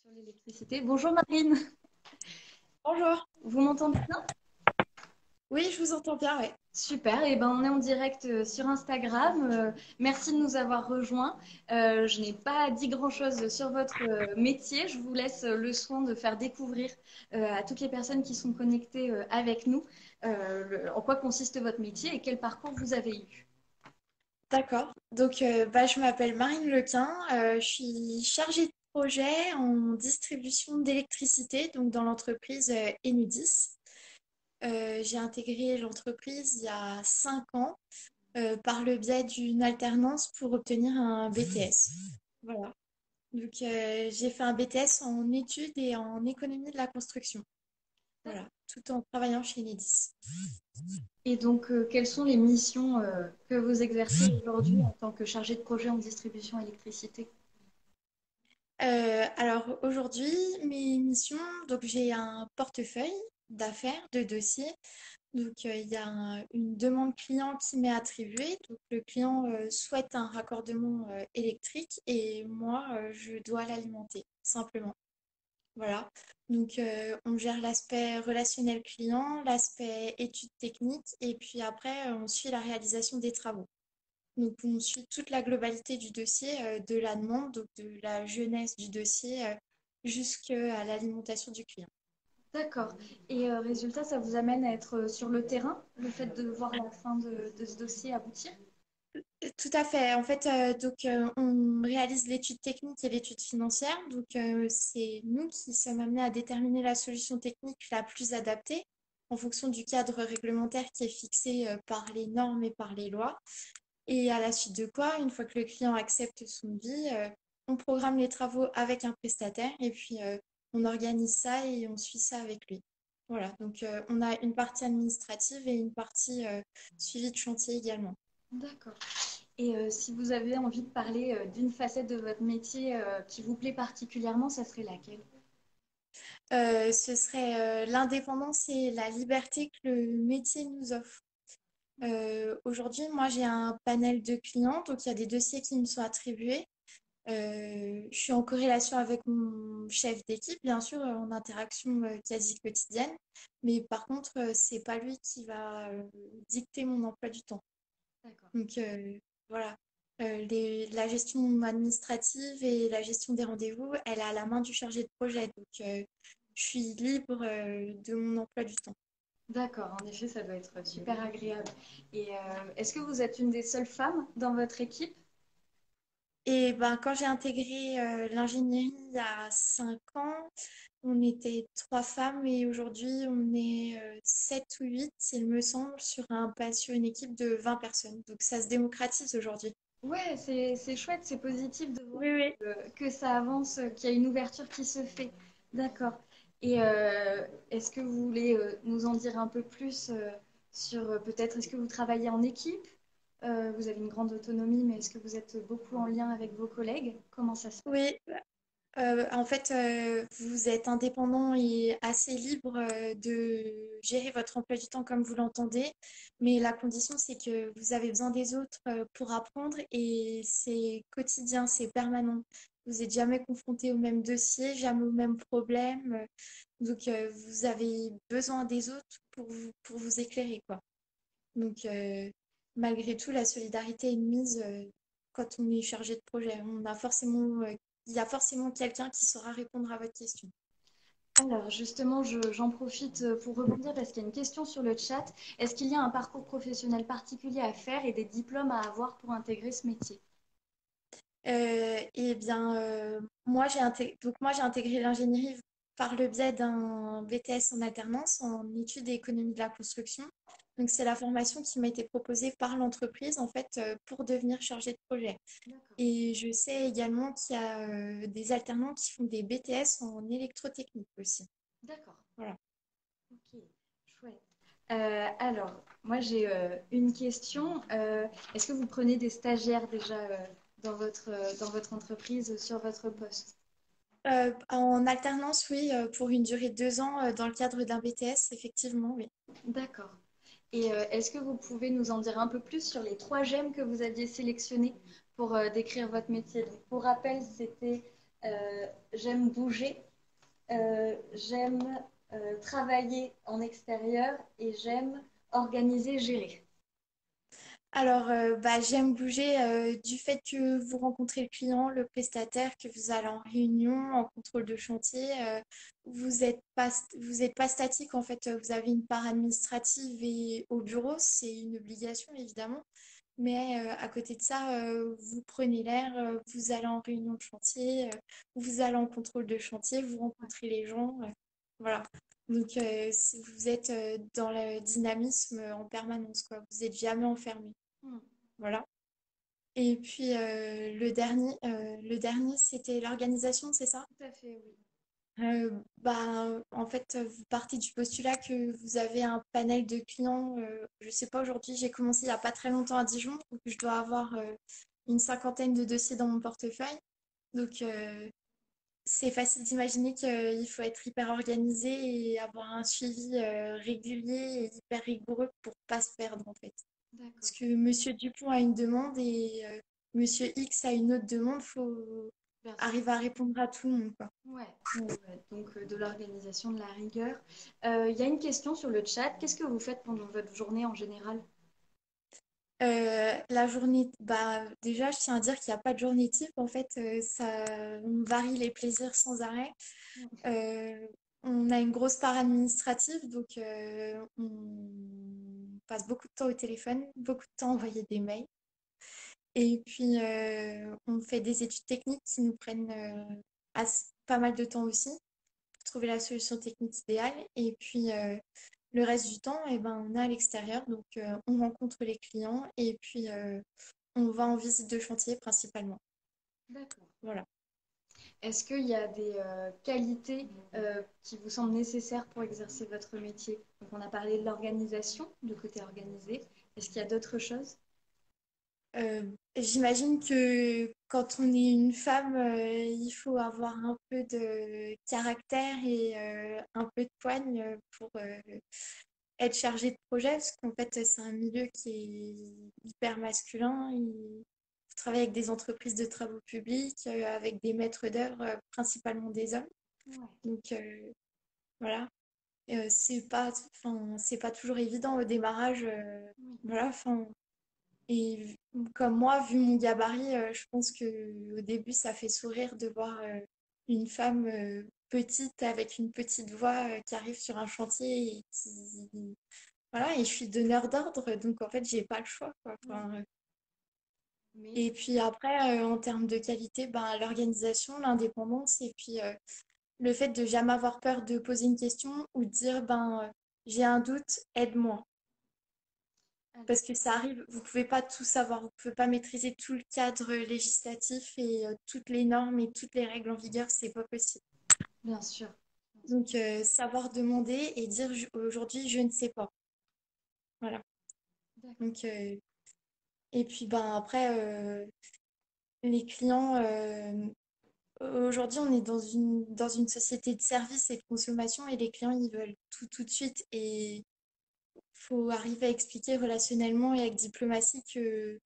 Sur l'électricité. Bonjour Marine, Bonjour. vous m'entendez bien? Oui, je vous entends bien, ouais. Super, et ben on est en direct sur Instagram. Merci de nous avoir rejoints. Je n'ai pas dit grand-chose sur votre métier. Je vous laisse le soin de faire découvrir à toutes les personnes qui sont connectées avec nous en quoi consiste votre métier et quel parcours vous avez eu. D'accord. Donc, je m'appelle Marine Lequin. Je suis chargée de projet en distribution d'électricité, donc dans l'entreprise Enudis. J'ai intégré l'entreprise il y a 5 ans par le biais d'une alternance pour obtenir un BTS. Voilà. Donc, j'ai fait un BTS en études et en économie de la construction. Voilà, tout en travaillant chez Enedis. Et donc, quelles sont les missions que vous exercez aujourd'hui en tant que chargée de projet en distribution électricité? Alors aujourd'hui, mes missions, donc j'ai un portefeuille d'affaires, de dossiers. Donc il y a une demande client qui m'est attribuée. Donc le client souhaite un raccordement électrique et moi, je dois l'alimenter, simplement. Voilà. Donc on gère l'aspect relationnel client, l'aspect études techniques et puis après, on suit la réalisation des travaux. Donc, on suit toute la globalité du dossier, de la demande, donc de la jeunesse du dossier jusqu'à l'alimentation du client. D'accord. Et résultat, ça vous amène à être sur le terrain, le fait de voir la fin de ce dossier aboutir? Tout à fait. En fait, on réalise l'étude technique et l'étude financière. Donc, c'est nous qui sommes amenés à déterminer la solution technique la plus adaptée en fonction du cadre réglementaire qui est fixé par les normes et par les lois. Et à la suite de quoi, une fois que le client accepte son devis, on programme les travaux avec un prestataire et puis on organise ça et on suit ça avec lui. Voilà, donc on a une partie administrative et une partie suivi de chantier également. D'accord. Et si vous avez envie de parler d'une facette de votre métier qui vous plaît particulièrement, ça serait laquelle? Ce serait l'indépendance et la liberté que le métier nous offre. Aujourd'hui, moi j'ai un panel de clients, donc il y a des dossiers qui me sont attribués. Je suis en corrélation avec mon chef d'équipe, bien sûr, en interaction quasi quotidienne. Mais par contre, c'est pas lui qui va dicter mon emploi du temps. D'accord. Donc voilà. La gestion administrative et la gestion des rendez-vous, elle est à la main du chargé de projet. Donc je suis libre de mon emploi du temps. D'accord, en effet, ça doit être super agréable. Et est-ce que vous êtes une des seules femmes dans votre équipe? Et ben, quand j'ai intégré l'ingénierie il y a 5 ans, on était 3 femmes et aujourd'hui on est 7 ou 8, il me semble, sur une équipe de 20 personnes. Donc ça se démocratise aujourd'hui. Ouais, c'est chouette, c'est positif de voir Oui, oui. que ça avance, qu'il y a une ouverture qui se fait. D'accord. Et est-ce que vous voulez nous en dire un peu plus sur peut-être est-ce que vous travaillez en équipe? Vous avez une grande autonomie, mais est-ce que vous êtes beaucoup en lien avec vos collègues? Comment ça se passe? Oui, en fait, vous êtes indépendant et assez libre de gérer votre emploi du temps comme vous l'entendez, mais la condition, c'est que vous avez besoin des autres pour apprendre et c'est quotidien, c'est permanent. Vous n'êtes jamais confronté au même dossier, jamais au même problème. Donc, vous avez besoin des autres pour vous éclairer, quoi. Donc, malgré tout, la solidarité est de mise quand on est chargé de projet. Il y a forcément quelqu'un qui saura répondre à votre question. Alors justement, j'en profite pour rebondir parce qu'il y a une question sur le chat. Est-ce qu'il y a un parcours professionnel particulier à faire et des diplômes à avoir pour intégrer ce métier? Eh bien, moi, j'ai intégré l'ingénierie par le biais d'un BTS en alternance en études et économie de la construction. Donc, c'est la formation qui m'a été proposée par l'entreprise, en fait, pour devenir chargée de projet. D'accord, Et je sais également qu'il y a des alternants qui font des BTS en électrotechnique aussi. d'accord. Voilà. Ok, chouette. Alors, moi j'ai une question. Est-ce que vous prenez des stagiaires déjà dans votre entreprise sur votre poste? En alternance, oui, pour une durée de 2 ans, dans le cadre d'un BTS, effectivement, oui. D'accord. Et est-ce que vous pouvez nous en dire un peu plus sur les trois gemmes que vous aviez sélectionnées pour décrire votre métier? Donc, pour rappel, c'était j'aime bouger, j'aime travailler en extérieur et j'aime organiser, gérer. Alors, bah, j'aime bouger du fait que vous rencontrez le client, le prestataire, que vous allez en réunion, en contrôle de chantier. Vous êtes pas statique, en fait. Vous avez une part administrative et au bureau, c'est une obligation, évidemment. Mais à côté de ça, vous prenez l'air, vous allez en réunion de chantier, vous allez en contrôle de chantier, vous rencontrez les gens. Voilà. Donc, si vous êtes dans le dynamisme en permanence, quoi. Vous n'êtes jamais enfermé. Hmm, Voilà. Et puis le dernier, c'était l'organisation, c'est ça? tout à fait, oui. Bah, en fait, vous partez du postulat que vous avez un panel de clients. Je sais pas, aujourd'hui, j'ai commencé il n'y a pas très longtemps à Dijon, donc je dois avoir une cinquantaine de dossiers dans mon portefeuille. Donc, c'est facile d'imaginer qu'il faut être hyper organisé et avoir un suivi régulier et hyper rigoureux pour pas se perdre, en fait. Parce D'accord. que Monsieur Dupont a une demande et Monsieur X a une autre demande, faut Bien sûr. arriver à répondre à tout le monde, quoi. Ouais, ouais, ouais. Donc de l'organisation, de la rigueur. Il y a une question sur le chat. Qu'est-ce que vous faites pendant votre journée en général? La journée, bah déjà, je tiens à dire qu'il n'y a pas de journée type. En fait, on varie les plaisirs sans arrêt. Euh, on a une grosse part administrative, donc on passe beaucoup de temps au téléphone, beaucoup de temps à envoyer des mails. Et puis, on fait des études techniques qui nous prennent pas mal de temps aussi pour trouver la solution technique idéale. Et puis, le reste du temps, eh ben, on est à l'extérieur, donc on rencontre les clients et puis on va en visite de chantier principalement. D'accord. Voilà. Est-ce qu'il y a des qualités qui vous semblent nécessaires pour exercer votre métier? Donc on a parlé de l'organisation, du côté organisé. Est-ce qu'il y a d'autres choses? Euh, J'imagine que quand on est une femme, il faut avoir un peu de caractère et un peu de poigne pour être chargé de projet, parce qu'en fait, c'est un milieu qui est hyper masculin. Vous travaillez avec des entreprises de travaux publics, avec des maîtres d'œuvre, principalement des hommes. Ouais. Donc voilà. C'est pas toujours évident au démarrage. Oui. Voilà, enfin, comme moi, vu mon gabarit, je pense que au début, ça fait sourire de voir une femme petite avec une petite voix qui arrive sur un chantier et qui voilà, et je suis donneur d'ordre, donc en fait, j'ai pas le choix, quoi. Oui. Enfin, Mais et puis après, en termes de qualité, ben, l'organisation, l'indépendance, et puis le fait de jamais avoir peur de poser une question ou de dire, ben, j'ai un doute, aide-moi. alors, Parce que ça arrive, vous pouvez pas tout savoir, vous pouvez pas maîtriser tout le cadre législatif et toutes les normes et toutes les règles en vigueur, c'est pas possible. bien sûr. Bien sûr. Donc, savoir demander et dire aujourd'hui, je ne sais pas. Voilà. D'accord. Donc, et puis, ben, après, les clients, aujourd'hui, on est dans une société de service et de consommation et les clients, ils veulent tout tout de suite. Et faut arriver à expliquer relationnellement et avec diplomatie que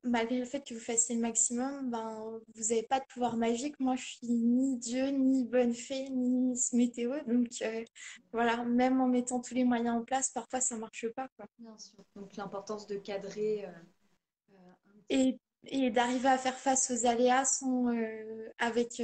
malgré le fait que vous fassiez le maximum, ben, vous n'avez pas de pouvoir magique. Moi, je suis ni Dieu, ni bonne fée, ni Miss Météo. Donc, voilà, même en mettant tous les moyens en place, parfois, ça marche pas, quoi. Bien sûr. Donc l'importance de cadrer un petit Et d'arriver à faire face aux aléas sans, avec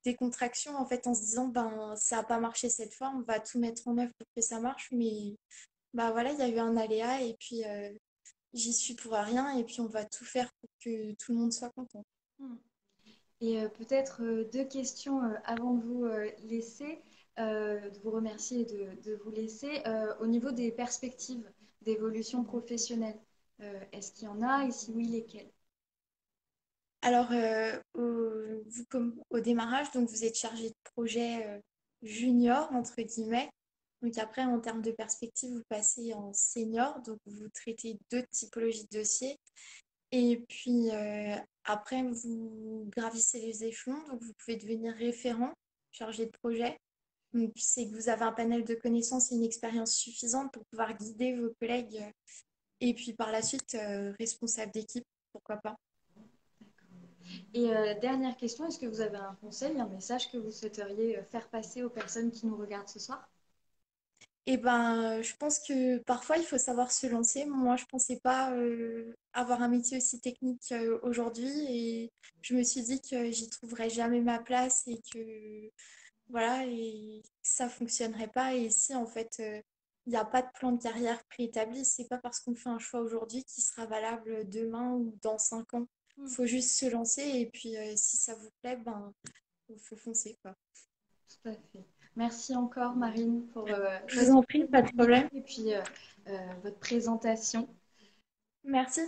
des contractions, en fait, en se disant, ben, ça n'a pas marché cette fois, on va tout mettre en œuvre pour que ça marche. Mais, bah voilà, il y a eu un aléa et puis j'y suis pour rien et puis on va tout faire pour que tout le monde soit content. peu. Et peut-être deux questions avant de vous laisser, de vous remercier et de vous laisser. Au niveau des perspectives d'évolution professionnelle, est-ce qu'il y en a et si oui, lesquelles? Alors, vous, comme au démarrage, donc vous êtes chargé de projet junior, entre guillemets. Donc après, en termes de perspective, vous passez en senior, donc vous traitez deux typologies de dossiers. Et puis après, vous gravissez les échelons, donc vous pouvez devenir référent, chargé de projet. Donc c'est que vous avez un panel de connaissances et une expérience suffisante pour pouvoir guider vos collègues. Et puis par la suite, responsable d'équipe, pourquoi pas. Et dernière question, est-ce que vous avez un conseil, un message que vous souhaiteriez faire passer aux personnes qui nous regardent ce soir? Et ben, je pense que parfois il faut savoir se lancer. Moi, je pensais pas avoir un métier aussi technique aujourd'hui et je me suis dit que j'y trouverais jamais ma place et que voilà, et que ça fonctionnerait pas. Et si en fait il n'y a pas de plan de carrière préétabli, c'est pas parce qu'on fait un choix aujourd'hui qui sera valable demain ou dans 5 ans. Hmm, Faut juste se lancer et puis si ça vous plaît, ben faut foncer quoi. tout à fait. Merci encore, Marine, pour Je vous votre en prie, pas de disponibilité problème. et puis votre présentation. Merci.